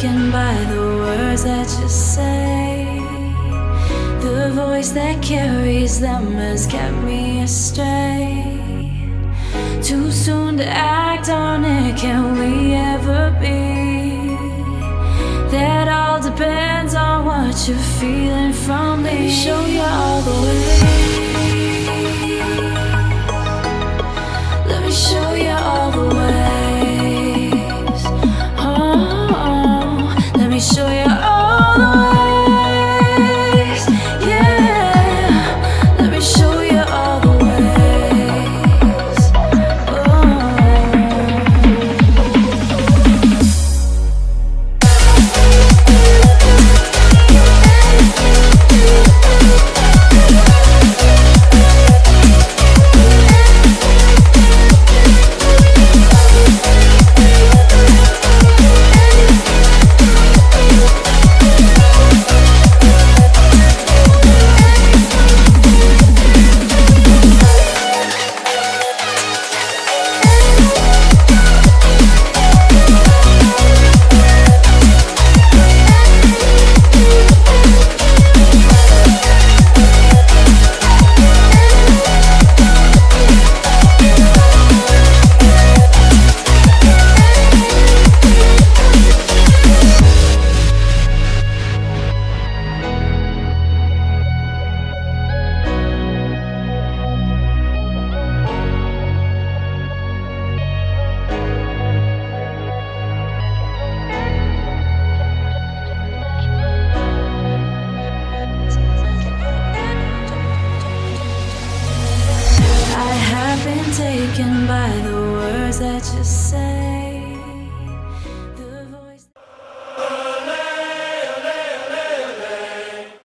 taken by the words that you say. The voice that carries them has kept me astray. Too soon to act on it, can we ever be? That all depends on what you're feeling from me. Let me show you all the way. Let me show you all the ways. Oh, let me show you all the ways. Yeah, let me show you all the ways. Taken by the words that you say.